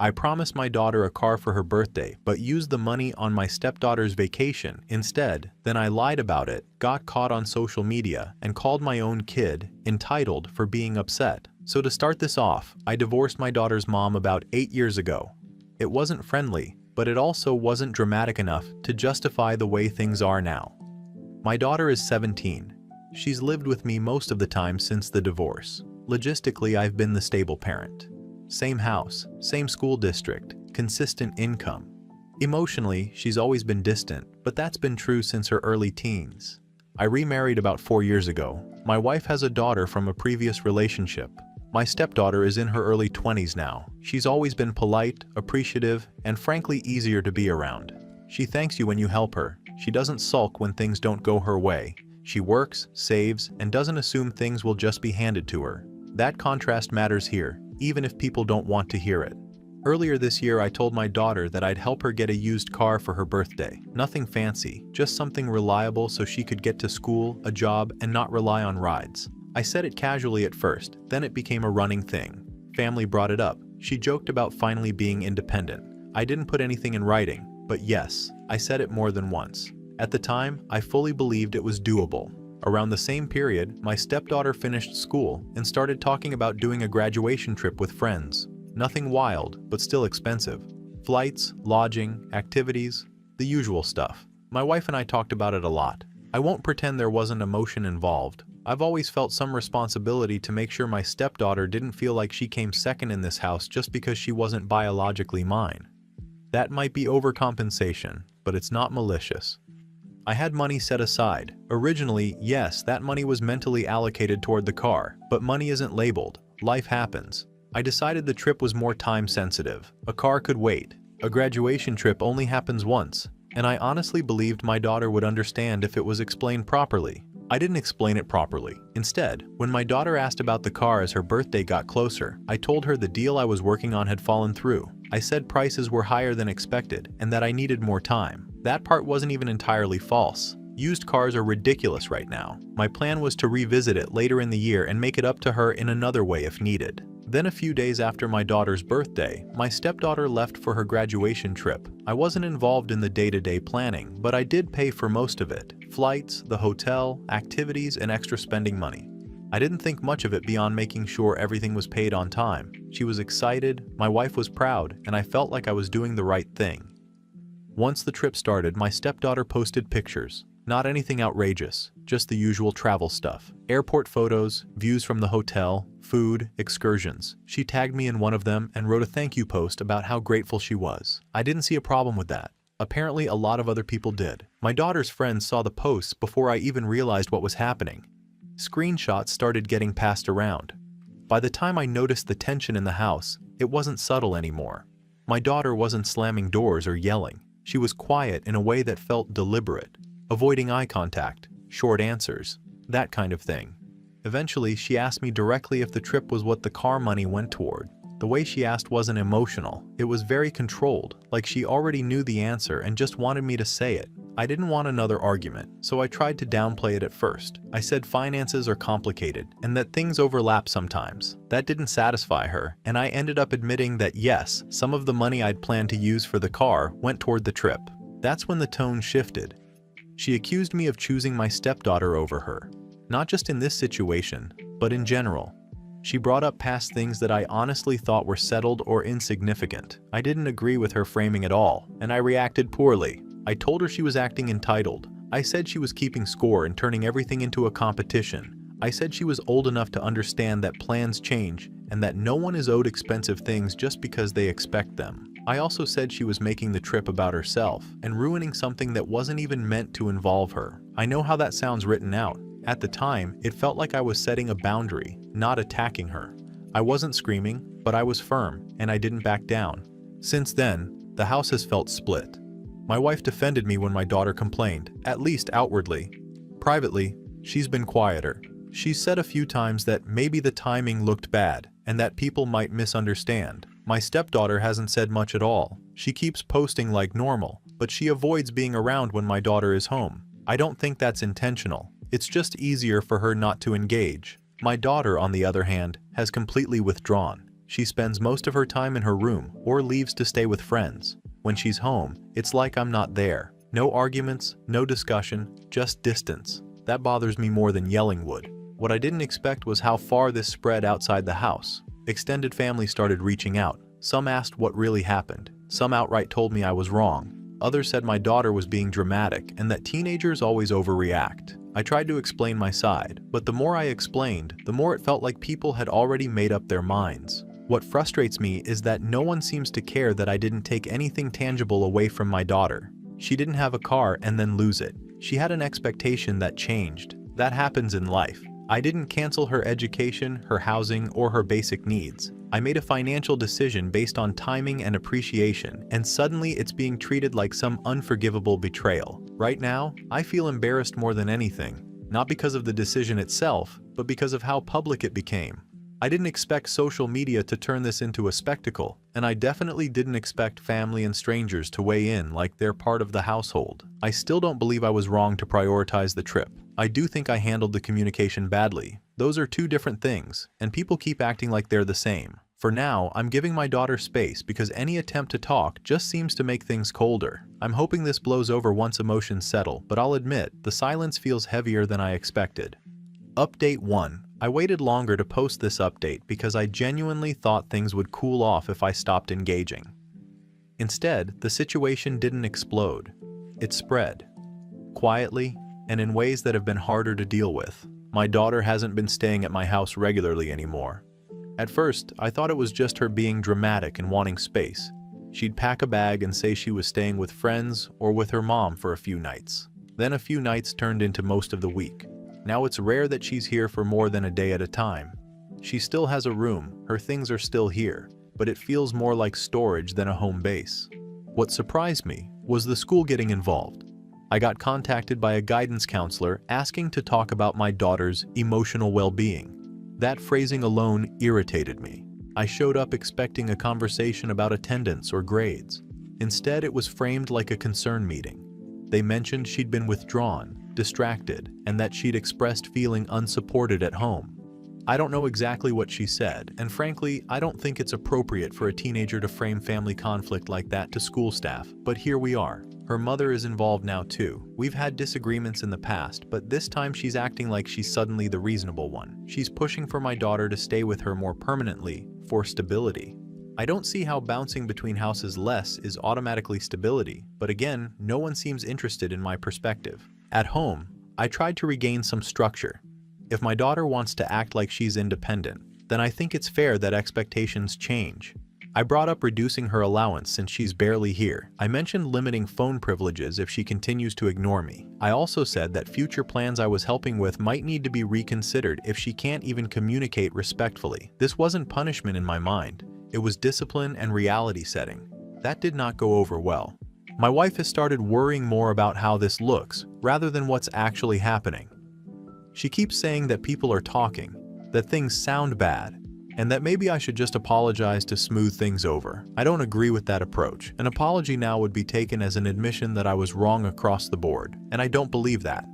I promised my daughter a car for her birthday, but used the money on my stepdaughter's vacation instead. Then I lied about it, got caught on social media, and called my own kid entitled for being upset. So to start this off, I divorced my daughter's mom about 8 years ago. It wasn't friendly, but it also wasn't dramatic enough to justify the way things are now. My daughter is 17. She's lived with me most of the time since the divorce. Logistically, I've been the stable parent. Same house, same school district, consistent income. Emotionally, she's always been distant, but that's been true since her early teens. I remarried about 4 years ago. My wife has a daughter from a previous relationship. My stepdaughter is in her early 20s now. She's always been polite, appreciative, and frankly easier to be around. She thanks you when you help her. She doesn't sulk when things don't go her way. She works, saves, and doesn't assume things will just be handed to her. That contrast matters here, even if people don't want to hear it. Earlier this year, I told my daughter that I'd help her get a used car for her birthday. Nothing fancy, just something reliable so she could get to school, a job, and not rely on rides. I said it casually at first, then it became a running thing. Family brought it up. She joked about finally being independent. I didn't put anything in writing, but yes, I said it more than once. At the time, I fully believed it was doable. Around the same period, my stepdaughter finished school and started talking about doing a graduation trip with friends. Nothing wild, but still expensive. Flights, lodging, activities, the usual stuff. My wife and I talked about it a lot. I won't pretend there wasn't emotion involved. I've always felt some responsibility to make sure my stepdaughter didn't feel like she came second in this house just because she wasn't biologically mine. That might be overcompensation, but it's not malicious. I had money set aside. Originally, yes, that money was mentally allocated toward the car, but money isn't labeled. Life happens. I decided the trip was more time sensitive. A car could wait. A graduation trip only happens once, and I honestly believed my daughter would understand if it was explained properly. I didn't explain it properly. Instead, when my daughter asked about the car as her birthday got closer, I told her the deal I was working on had fallen through. I said prices were higher than expected and that I needed more time. That part wasn't even entirely false. Used cars are ridiculous right now. My plan was to revisit it later in the year and make it up to her in another way if needed. Then a few days after my daughter's birthday, my stepdaughter left for her graduation trip. I wasn't involved in the day-to-day planning, but I did pay for most of it. Flights, the hotel, activities, and extra spending money. I didn't think much of it beyond making sure everything was paid on time. She was excited, my wife was proud, and I felt like I was doing the right thing. Once the trip started, my stepdaughter posted pictures. Not anything outrageous, just the usual travel stuff. Airport photos, views from the hotel, food, excursions. She tagged me in one of them and wrote a thank you post about how grateful she was. I didn't see a problem with that. Apparently, a lot of other people did. My daughter's friends saw the posts before I even realized what was happening. Screenshots started getting passed around. By the time I noticed the tension in the house, it wasn't subtle anymore. My daughter wasn't slamming doors or yelling. She was quiet in a way that felt deliberate. Avoiding eye contact, short answers, that kind of thing. Eventually, she asked me directly if the trip was what the car money went toward. The way she asked wasn't emotional. It was very controlled, like she already knew the answer and just wanted me to say it. I didn't want another argument, so I tried to downplay it at first. I said finances are complicated and that things overlap sometimes. That didn't satisfy her, and I ended up admitting that yes, some of the money I'd planned to use for the car went toward the trip. That's when the tone shifted. She accused me of choosing my stepdaughter over her. Not just in this situation, but in general. She brought up past things that I honestly thought were settled or insignificant. I didn't agree with her framing at all, and I reacted poorly. I told her she was acting entitled. I said she was keeping score and turning everything into a competition. I said she was old enough to understand that plans change and that no one is owed expensive things just because they expect them. I also said she was making the trip about herself and ruining something that wasn't even meant to involve her. I know how that sounds written out. At the time, it felt like I was setting a boundary, not attacking her. I wasn't screaming, but I was firm, and I didn't back down. Since then, the house has felt split. My wife defended me when my daughter complained, at least outwardly. Privately, she's been quieter. She's said a few times that maybe the timing looked bad, and that people might misunderstand. My stepdaughter hasn't said much at all. She keeps posting like normal, but she avoids being around when my daughter is home. I don't think that's intentional. It's just easier for her not to engage. My daughter, on the other hand, has completely withdrawn. She spends most of her time in her room or leaves to stay with friends. When she's home, it's like I'm not there. No arguments, no discussion, just distance. That bothers me more than yelling would. What I didn't expect was how far this spread outside the house. Extended family started reaching out. Some asked what really happened. Some outright told me I was wrong. Others said my daughter was being dramatic and that teenagers always overreact. I tried to explain my side, but the more I explained, the more it felt like people had already made up their minds. What frustrates me is that no one seems to care that I didn't take anything tangible away from my daughter. She didn't have a car and then lose it. She had an expectation that changed. That happens in life. I didn't cancel her education, her housing, or her basic needs. I made a financial decision based on timing and appreciation, and suddenly it's being treated like some unforgivable betrayal. Right now, I feel embarrassed more than anything, not because of the decision itself, but because of how public it became. I didn't expect social media to turn this into a spectacle, and I definitely didn't expect family and strangers to weigh in like they're part of the household. I still don't believe I was wrong to prioritize the trip. I do think I handled the communication badly. Those are two different things, and people keep acting like they're the same. For now, I'm giving my daughter space because any attempt to talk just seems to make things colder. I'm hoping this blows over once emotions settle, but I'll admit, the silence feels heavier than I expected. Update 1. I waited longer to post this update because I genuinely thought things would cool off if I stopped engaging. Instead, the situation didn't explode. It spread. Quietly, and in ways that have been harder to deal with. My daughter hasn't been staying at my house regularly anymore. At first, I thought it was just her being dramatic and wanting space. She'd pack a bag and say she was staying with friends or with her mom for a few nights. Then a few nights turned into most of the week. Now it's rare that she's here for more than a day at a time. She still has a room, her things are still here, but it feels more like storage than a home base. What surprised me was the school getting involved. I got contacted by a guidance counselor asking to talk about my daughter's emotional well-being. That phrasing alone irritated me. I showed up expecting a conversation about attendance or grades. Instead, it was framed like a concern meeting. They mentioned she'd been withdrawn, distracted, and that she'd expressed feeling unsupported at home. I don't know exactly what she said, and frankly, I don't think it's appropriate for a teenager to frame family conflict like that to school staff, but here we are. Her mother is involved now too. We've had disagreements in the past, but this time she's acting like she's suddenly the reasonable one. She's pushing for my daughter to stay with her more permanently, for stability. I don't see how bouncing between houses less is automatically stability, but again, no one seems interested in my perspective. At home, I tried to regain some structure. If my daughter wants to act like she's independent, then I think it's fair that expectations change. I brought up reducing her allowance since she's barely here. I mentioned limiting phone privileges if she continues to ignore me. I also said that future plans I was helping with might need to be reconsidered if she can't even communicate respectfully. This wasn't punishment in my mind. It was discipline and reality setting. That did not go over well. My wife has started worrying more about how this looks, rather than what's actually happening. She keeps saying that people are talking, that things sound bad, and that maybe I should just apologize to smooth things over. I don't agree with that approach. An apology now would be taken as an admission that I was wrong across the board, and I don't believe that.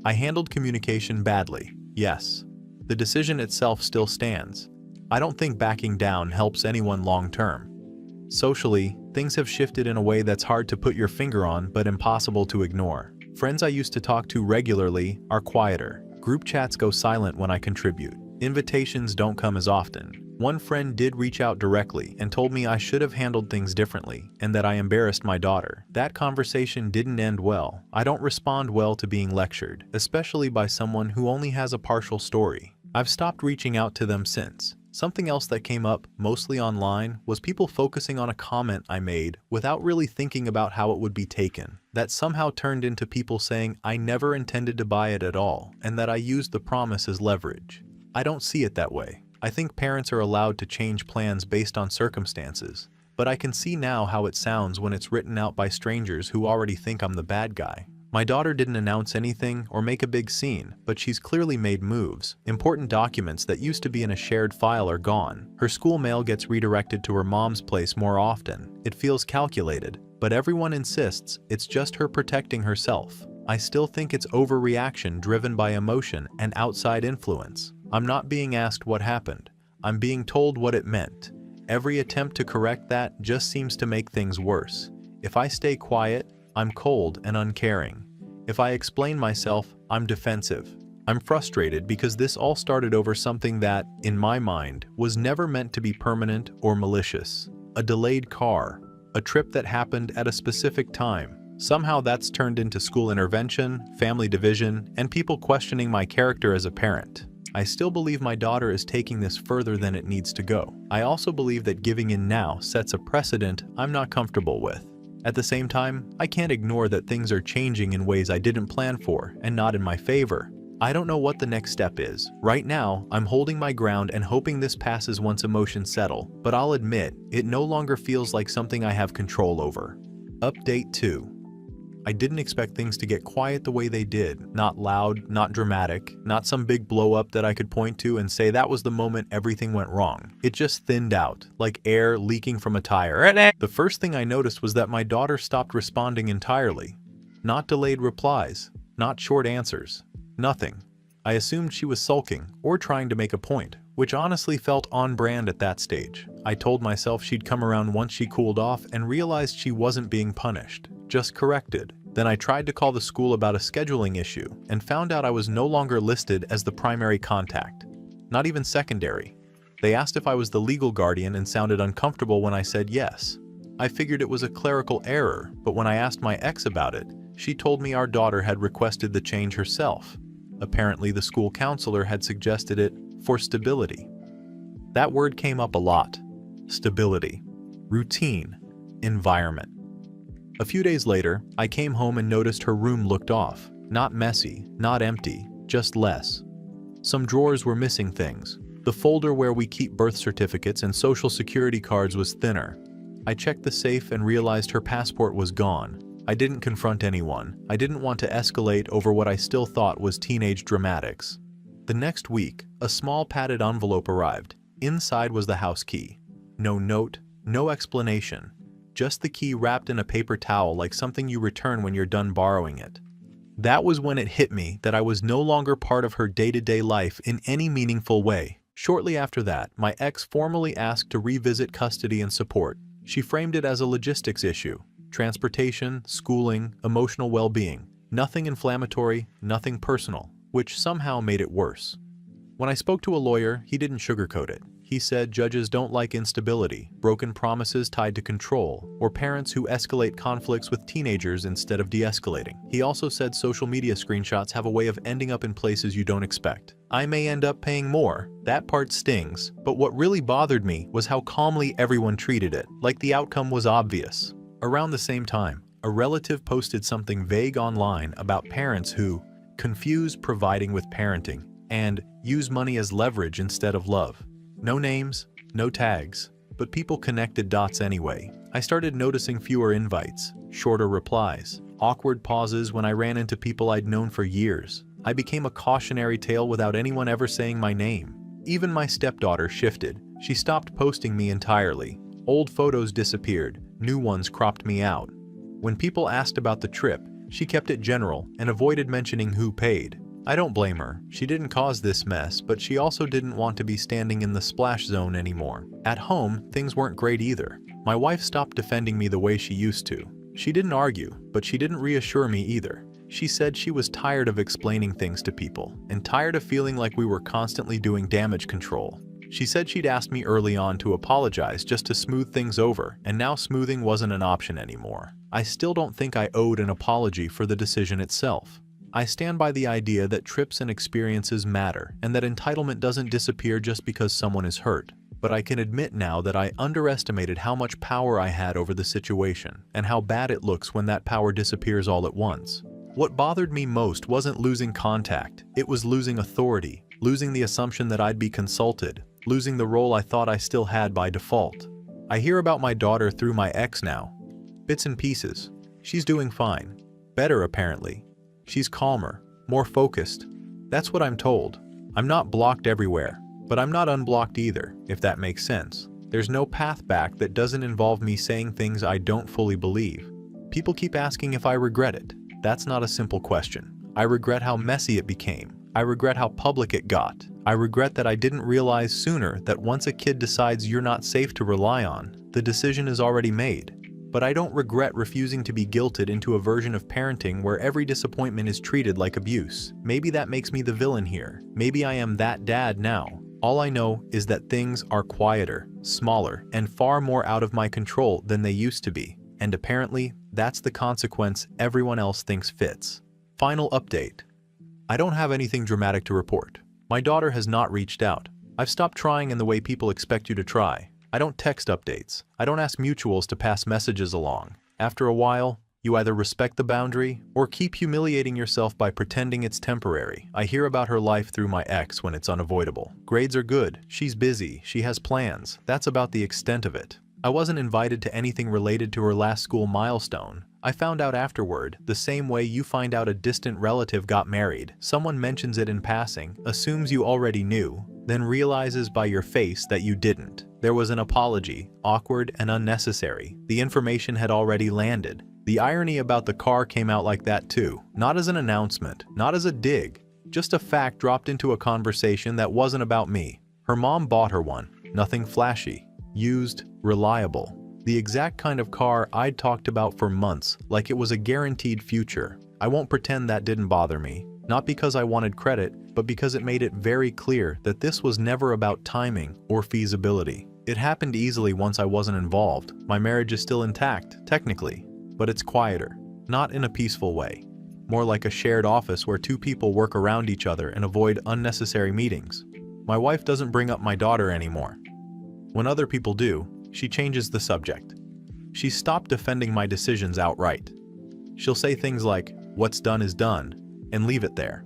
I handled communication badly, yes. The decision itself still stands. I don't think backing down helps anyone long-term. Socially, things have shifted in a way that's hard to put your finger on but impossible to ignore. Friends I used to talk to regularly are quieter. Group chats go silent when I contribute. Invitations don't come as often. One friend did reach out directly and told me I should have handled things differently and that I embarrassed my daughter. That conversation didn't end well. I don't respond well to being lectured, especially by someone who only has a partial story. I've stopped reaching out to them since. Something else that came up, mostly online, was people focusing on a comment I made without really thinking about how it would be taken. That somehow turned into people saying I never intended to buy it at all, and that I used the promise as leverage. I don't see it that way. I think parents are allowed to change plans based on circumstances, but I can see now how it sounds when it's written out by strangers who already think I'm the bad guy. My daughter didn't announce anything or make a big scene, but she's clearly made moves. Important documents that used to be in a shared file are gone. Her school mail gets redirected to her mom's place more often. It feels calculated, but everyone insists it's just her protecting herself. I still think it's overreaction driven by emotion and outside influence. I'm not being asked what happened. I'm being told what it meant. Every attempt to correct that just seems to make things worse. If I stay quiet, I'm cold and uncaring. If I explain myself, I'm defensive. I'm frustrated because this all started over something that, in my mind, was never meant to be permanent or malicious. A delayed car, a trip that happened at a specific time. Somehow that's turned into school intervention, family division, and people questioning my character as a parent. I still believe my daughter is taking this further than it needs to go. I also believe that giving in now sets a precedent I'm not comfortable with. At the same time, I can't ignore that things are changing in ways I didn't plan for and not in my favor. I don't know what the next step is. Right now, I'm holding my ground and hoping this passes once emotions settle, but I'll admit, it no longer feels like something I have control over. Update 2. I didn't expect things to get quiet the way they did. Not loud, not dramatic, not some big blow-up that I could point to and say that was the moment everything went wrong. It just thinned out, like air leaking from a tire. The first thing I noticed was that my daughter stopped responding entirely. Not delayed replies, not short answers, nothing. I assumed she was sulking or trying to make a point, which honestly felt on brand at that stage. I told myself she'd come around once she cooled off and realized she wasn't being punished, just corrected. Then I tried to call the school about a scheduling issue and found out I was no longer listed as the primary contact, not even secondary. They asked if I was the legal guardian and sounded uncomfortable when I said yes. I figured it was a clerical error, but when I asked my ex about it, she told me our daughter had requested the change herself. Apparently the school counselor had suggested it for stability. That word came up a lot. Stability, routine, environment. A few days later, I came home and noticed her room looked off. Not messy, not empty, just less. Some drawers were missing things. The folder where we keep birth certificates and social security cards was thinner. I checked the safe and realized her passport was gone. I didn't confront anyone. I didn't want to escalate over what I still thought was teenage dramatics. The next week, a small padded envelope arrived. Inside was the house key. No note, no explanation. Just the key wrapped in a paper towel like something you return when you're done borrowing it. That was when it hit me that I was no longer part of her day-to-day life in any meaningful way. Shortly after that, my ex formally asked to revisit custody and support. She framed it as a logistics issue. Transportation, schooling, emotional well-being. Nothing inflammatory, nothing personal, which somehow made it worse. When I spoke to a lawyer, he didn't sugarcoat it. He said judges don't like instability, broken promises tied to control, or parents who escalate conflicts with teenagers instead of de-escalating. He also said social media screenshots have a way of ending up in places you don't expect. I may end up paying more. That part stings, but what really bothered me was how calmly everyone treated it, like the outcome was obvious. Around the same time, a relative posted something vague online about parents who confuse providing with parenting and use money as leverage instead of love. No names, no tags, but people connected dots anyway. I started noticing fewer invites, shorter replies, awkward pauses when I ran into people I'd known for years. I became a cautionary tale without anyone ever saying my name. Even my stepdaughter shifted. She stopped posting me entirely. Old photos disappeared, new ones cropped me out. When people asked about the trip, she kept it general and avoided mentioning who paid. I don't blame her. She didn't cause this mess, but she also didn't want to be standing in the splash zone anymore. At home, things weren't great either. My wife stopped defending me the way she used to. She didn't argue, but she didn't reassure me either. She said she was tired of explaining things to people, and tired of feeling like we were constantly doing damage control. She said she'd asked me early on to apologize just to smooth things over, and now smoothing wasn't an option anymore. I still don't think I owed an apology for the decision itself. I stand by the idea that trips and experiences matter, and that entitlement doesn't disappear just because someone is hurt. But I can admit now that I underestimated how much power I had over the situation, and how bad it looks when that power disappears all at once. What bothered me most wasn't losing contact, it was losing authority, losing the assumption that I'd be consulted, losing the role I thought I still had by default. I hear about my daughter through my ex now. Bits and pieces. She's doing fine. Better, apparently. She's calmer, more focused. That's what I'm told. I'm not blocked everywhere, but I'm not unblocked either, if that makes sense. There's no path back that doesn't involve me saying things I don't fully believe. People keep asking if I regret it. That's not a simple question. I regret how messy it became. I regret how public it got. I regret that I didn't realize sooner that once a kid decides you're not safe to rely on, the decision is already made. But I don't regret refusing to be guilted into a version of parenting where every disappointment is treated like abuse. Maybe that makes me the villain here. Maybe I am that dad now. All I know is that things are quieter, smaller, and far more out of my control than they used to be. And apparently, that's the consequence everyone else thinks fits. Final update. I don't have anything dramatic to report. My daughter has not reached out. I've stopped trying in the way people expect you to try. I don't text updates. I don't ask mutuals to pass messages along. After a while, you either respect the boundary or keep humiliating yourself by pretending it's temporary. I hear about her life through my ex when it's unavoidable. Grades are good, she's busy, she has plans. That's about the extent of it. I wasn't invited to anything related to her last school milestone. I found out afterward, the same way you find out a distant relative got married. Someone mentions it in passing, assumes you already knew, then realizes by your face that you didn't. There was an apology, awkward and unnecessary. The information had already landed. The irony about the car came out like that too. Not as an announcement, not as a dig, just a fact dropped into a conversation that wasn't about me. Her mom bought her one, nothing flashy, used, reliable. The exact kind of car I'd talked about for months, like it was a guaranteed future. I won't pretend that didn't bother me, not because I wanted credit, but because it made it very clear that this was never about timing or feasibility. It happened easily once I wasn't involved. My marriage is still intact, technically, but it's quieter, not in a peaceful way. More like a shared office where two people work around each other and avoid unnecessary meetings. My wife doesn't bring up my daughter anymore. When other people do, she changes the subject. She stopped defending my decisions outright. She'll say things like, "What's done is done," and leave it there.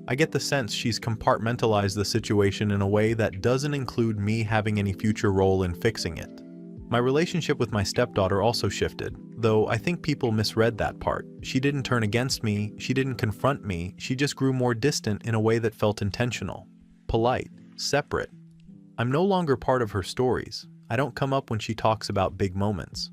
I get the sense she's compartmentalized the situation in a way that doesn't include me having any future role in fixing it. My relationship with my stepdaughter also shifted, though I think people misread that part. She didn't turn against me, she didn't confront me, she just grew more distant in a way that felt intentional, polite, separate. I'm no longer part of her stories. I don't come up when she talks about big moments.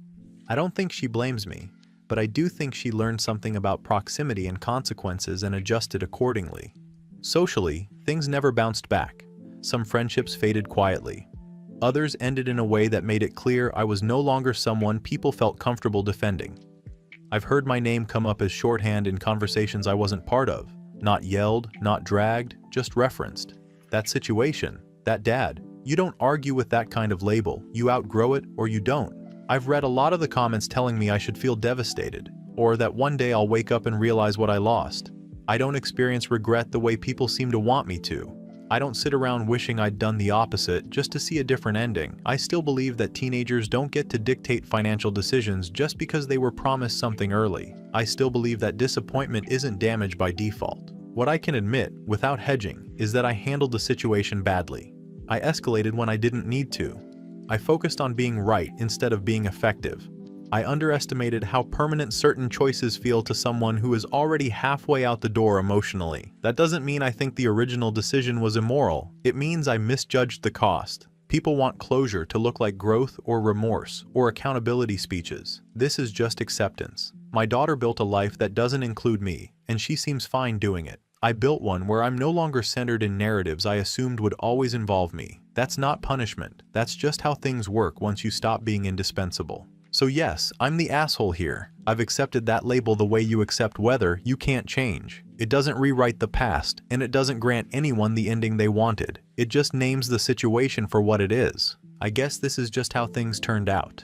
I don't think she blames me, but I do think she learned something about proximity and consequences and adjusted accordingly. Socially, things never bounced back. Some friendships faded quietly. Others ended in a way that made it clear I was no longer someone people felt comfortable defending. I've heard my name come up as shorthand in conversations I wasn't part of. Not yelled, not dragged, just referenced. That situation, that dad. You don't argue with that kind of label. You outgrow it or you don't. I've read a lot of the comments telling me I should feel devastated, or that one day I'll wake up and realize what I lost. I don't experience regret the way people seem to want me to. I don't sit around wishing I'd done the opposite just to see a different ending. I still believe that teenagers don't get to dictate financial decisions just because they were promised something early. I still believe that disappointment isn't damage by default. What I can admit, without hedging, is that I handled the situation badly. I escalated when I didn't need to. I focused on being right instead of being effective. I underestimated how permanent certain choices feel to someone who is already halfway out the door emotionally. That doesn't mean I think the original decision was immoral. It means I misjudged the cost. People want closure to look like growth or remorse or accountability speeches. This is just acceptance. My daughter built a life that doesn't include me, and she seems fine doing it. I built one where I'm no longer centered in narratives I assumed would always involve me. That's not punishment. That's just how things work once you stop being indispensable. So yes, I'm the asshole here. I've accepted that label the way you accept weather you can't change. It doesn't rewrite the past, and it doesn't grant anyone the ending they wanted. It just names the situation for what it is. I guess this is just how things turned out.